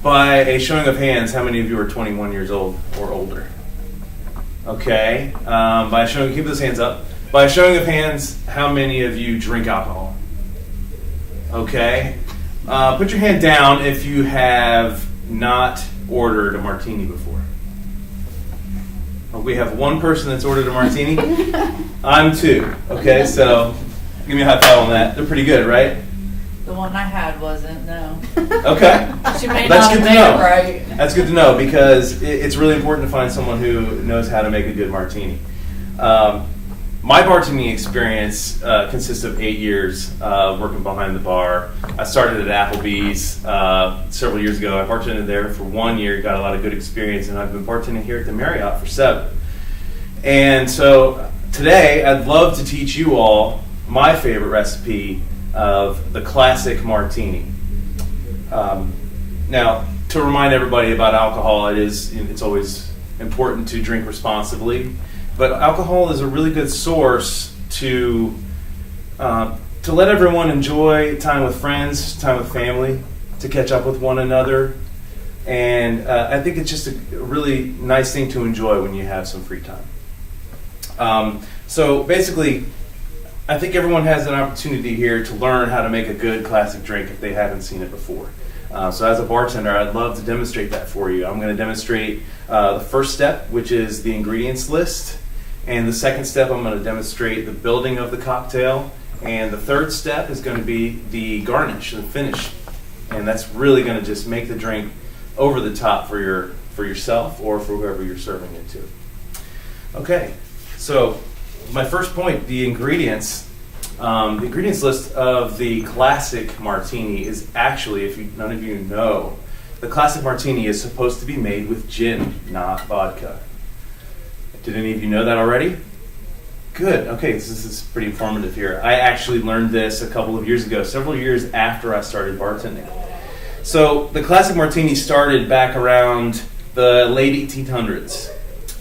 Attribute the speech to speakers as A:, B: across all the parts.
A: By a showing of hands, how many of you are 21 years old or older? Okay. By a showing, keep those hands up. By a showing of hands, how many of you drink alcohol? Okay. Put your hand down if you have not ordered a martini before. We have one person that's ordered a martini. I'm two. Okay, so give me a high five on that. They're pretty good, right?
B: The one I had wasn't, no.
A: Okay.
B: She may
A: That's
B: not
A: good
B: have
A: to
B: made
A: know.
B: it right.
A: That's good to know because it's really important to find someone who knows how to make a good martini. My bartending experience consists of 8 years working behind the bar. I started at Applebee's several years ago. I bartended there for 1 year, got a lot of good experience, and I've been bartending here at the Marriott for 7. And so today I'd love to teach you all my favorite recipe of the classic martini. Now, to remind everybody about alcohol, it's always important to drink responsibly. But alcohol is a really good source to let everyone enjoy time with friends, time with family, to catch up with one another. And I think it's just a really nice thing to enjoy when you have some free time. So basically, I think everyone has an opportunity here to learn how to make a good classic drink if they haven't seen it before. So as a bartender, I'd love to demonstrate that for you. I'm going to demonstrate the first step, which is the ingredients list. And the second step, I'm going to demonstrate the building of the cocktail. And the third step is going to be the garnish, the finish. And that's really going to just make the drink over the top for yourself or for whoever you're serving it to. Okay, so my first point, the ingredients. The ingredients list of the classic martini is actually, if none of you know, the classic martini is supposed to be made with gin, not vodka. Did any of you know that already? Good. Okay, this is pretty informative here. I actually learned this a couple of years ago, several years after I started bartending. So the classic martini started back around the late 1800s.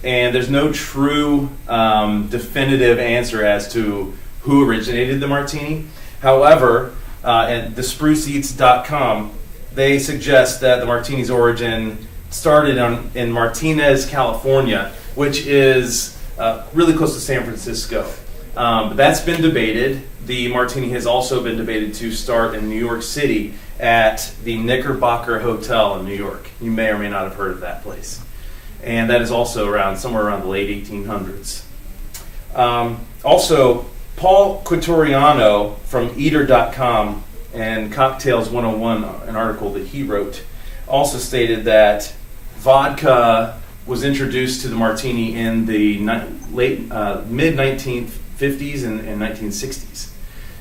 A: And there's no true definitive answer as to who originated the martini. However, at thespruceeats.com, they suggest that the martini's origin started in Martinez, California, which is really close to San Francisco. But that's been debated. The martini has also been debated to start in New York City at the Knickerbocker Hotel in New York. You may or may not have heard of that place. And that is also somewhere around the late 1800s. Also, Paul Quatoriano from Eater.com and Cocktails 101, an article that he wrote, also stated that vodka was introduced to the martini in the mid-1950s and 1960s.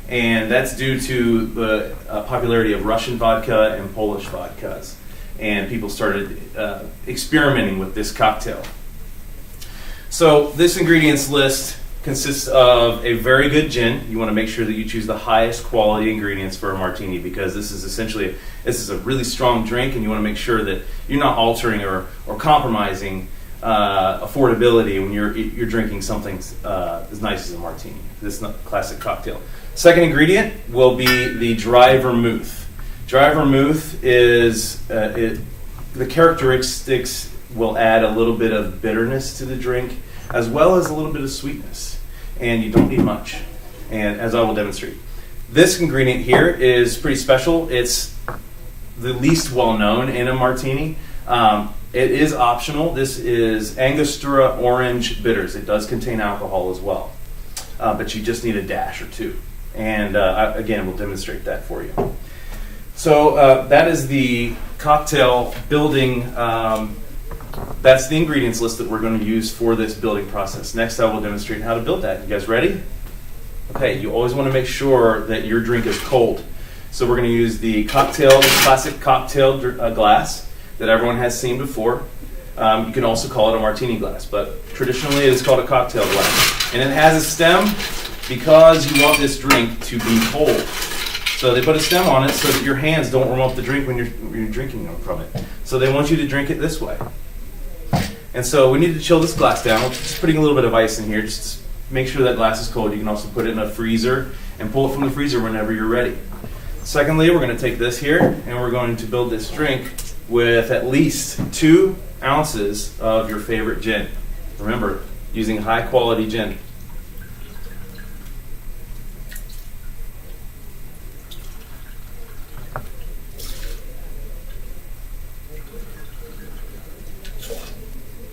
A: And that's due to the popularity of Russian vodka and Polish vodkas. And people started experimenting with this cocktail. So this ingredients list consists of a very good gin. You want to make sure that you choose the highest quality ingredients for a martini because this is a really strong drink, and you want to make sure that you're not altering or compromising affordability when you're drinking something as nice as a martini. This classic cocktail. Second ingredient will be the dry vermouth. Dry vermouth is the characteristics will add a little bit of bitterness to the drink as well as a little bit of sweetness, and you don't need much, and as I will demonstrate. This ingredient here is pretty special. It's the least well-known in a martini. It is optional. This is Angostura Orange Bitters. It does contain alcohol as well, but you just need a dash or two, and again, we'll demonstrate that for you. So that is the cocktail building. That's the ingredients list that we're going to use for this building process. Next, I will demonstrate how to build that. You guys ready? Okay, you always want to make sure that your drink is cold. So we're going to use the classic cocktail glass that everyone has seen before. You can also call it a martini glass, but traditionally it is called a cocktail glass. And it has a stem because you want this drink to be cold. So they put a stem on it so that your hands don't warm up the drink when you're drinking from it. So they want you to drink it this way. And so we need to chill this glass down. We're just putting a little bit of ice in here. Just make sure that glass is cold. You can also put it in a freezer and pull it from the freezer whenever you're ready. Secondly, we're going to take this here and we're going to build this drink with at least 2 ounces of your favorite gin. Remember, using high quality gin.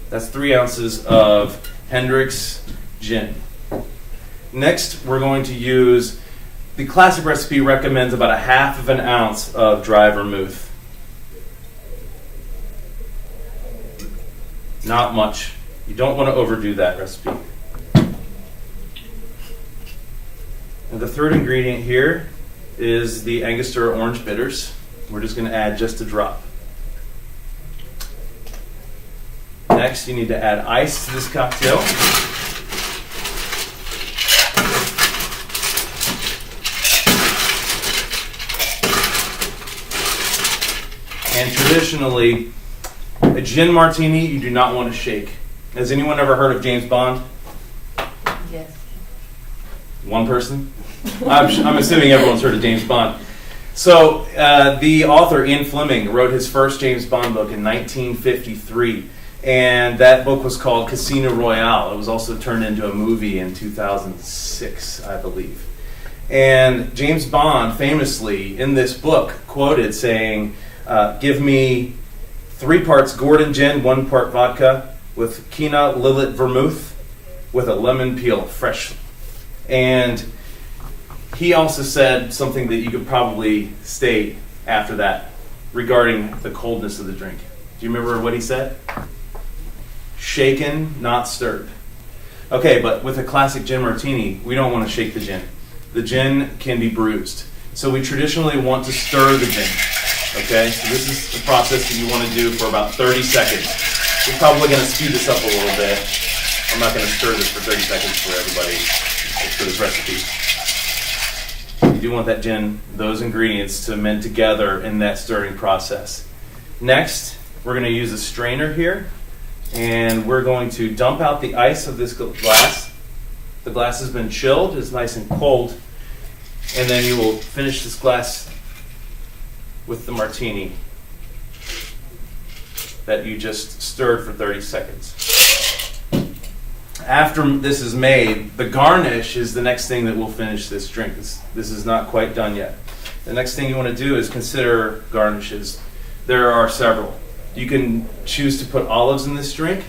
A: That's 3 ounces of Hendrick's gin. Next, we're going to use, the classic recipe recommends about a half of an ounce of dry vermouth. Not much. You don't want to overdo that recipe. And the third ingredient here is the Angostura orange bitters. We're just going to add just a drop. Next, you need to add ice to this cocktail. And traditionally, a gin martini you do not want to shake. Has anyone ever heard of James Bond?
B: Yes.
A: One person? I'm assuming everyone's heard of James Bond. So the author Ian Fleming wrote his first James Bond book in 1953. And that book was called Casino Royale. It was also turned into a movie in 2006, I believe. And James Bond famously, in this book, quoted saying, give me 3 parts Gordon gin, 1 part vodka, with Kina Lillet vermouth, with a lemon peel fresh. And he also said something that you could probably state after that regarding the coldness of the drink. Do you remember what he said? Shaken, not stirred. Okay, but with a classic gin martini, we don't want to shake the gin. The gin can be bruised. So we traditionally want to stir the gin. Okay, so this is the process that you want to do for about 30 seconds. We're probably going to speed this up a little bit. I'm not going to stir this for 30 seconds for everybody, for this recipe. You do want that gin, those ingredients to mend together in that stirring process. Next, we're going to use a strainer here. And we're going to dump out the ice of this glass. The glass has been chilled, it's nice and cold. And then you will finish this glass with the martini that you just stirred for 30 seconds. After this is made, the garnish is the next thing that will finish this drink. This is not quite done yet. The next thing you want to do is consider garnishes. There are several. You can choose to put olives in this drink,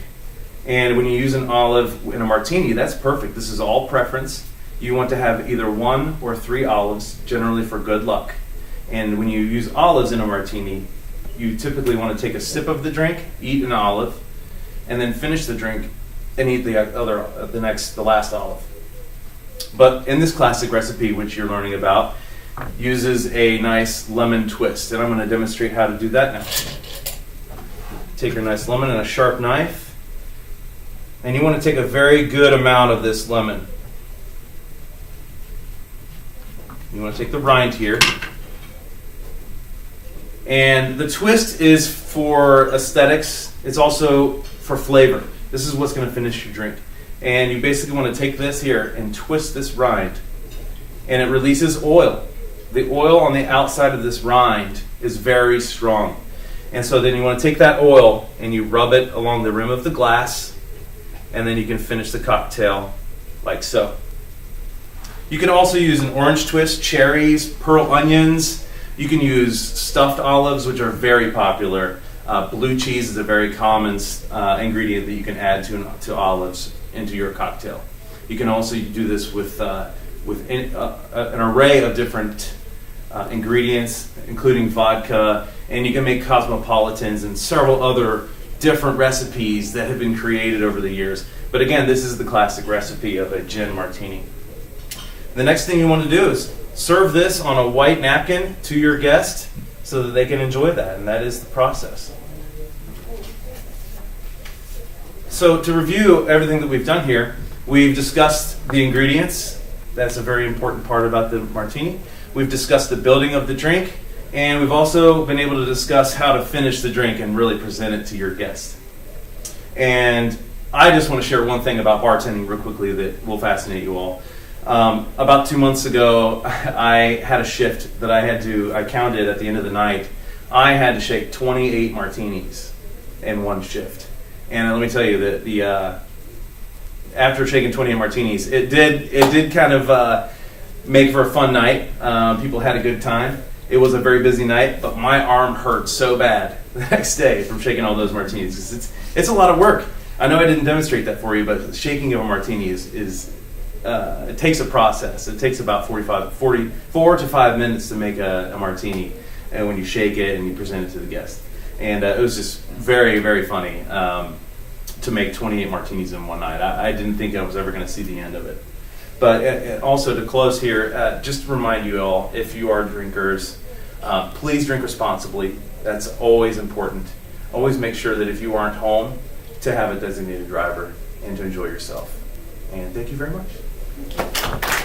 A: and when you use an olive in a martini, that's perfect. This is all preference. You want to have either 1 or 3 olives, generally for good luck. And when you use olives in a martini, you typically want to take a sip of the drink, eat an olive, and then finish the drink and eat the last olive. But in this classic recipe, which you're learning about, uses a nice lemon twist, and I'm going to demonstrate how to do that now. Take your nice lemon and a sharp knife, and you want to take a very good amount of this lemon. You want to take the rind here. And the twist is for aesthetics. It's also for flavor. This is what's going to finish your drink. And you basically want to take this here and twist this rind, and it releases oil. The oil on the outside of this rind is very strong. And so then you want to take that oil and you rub it along the rim of the glass, and then you can finish the cocktail like so. You can also use an orange twist, cherries, pearl onions. You can use stuffed olives, which are very popular. Blue cheese is a very common ingredient that you can add to olives into your cocktail. You can also do this with an array of different ingredients, including vodka, and you can make cosmopolitans and several other different recipes that have been created over the years. But again, this is the classic recipe of a gin martini. The next thing you want to do is serve this on a white napkin to your guest so that they can enjoy that, and that is the process. So to review everything that we've done here, we've discussed the ingredients. That's a very important part about the martini. We've discussed the building of the drink, and we've also been able to discuss how to finish the drink and really present it to your guest. And I just want to share one thing about bartending real quickly that will fascinate you all. About 2 months ago, I had a shift that I counted at the end of the night I had to shake 28 martinis in one shift. And let me tell you that after shaking 28 martinis, it did kind of make for a fun night. People had a good time. It was a very busy night, but my arm hurt so bad the next day from shaking all those martinis. 'Cause it's a lot of work. I know I didn't demonstrate that for you, but shaking of a martini is it takes a process. It takes about 4 to 5 minutes to make a martini, and when you shake it and you present it to the guest. And it was just very, very funny to make 28 martinis in one night. I didn't think I was ever going to see the end of it. But also to close here, just to remind you all, if you are drinkers, please drink responsibly. That's always important. Always make sure that if you aren't home, to have a designated driver and to enjoy yourself. And thank you very much.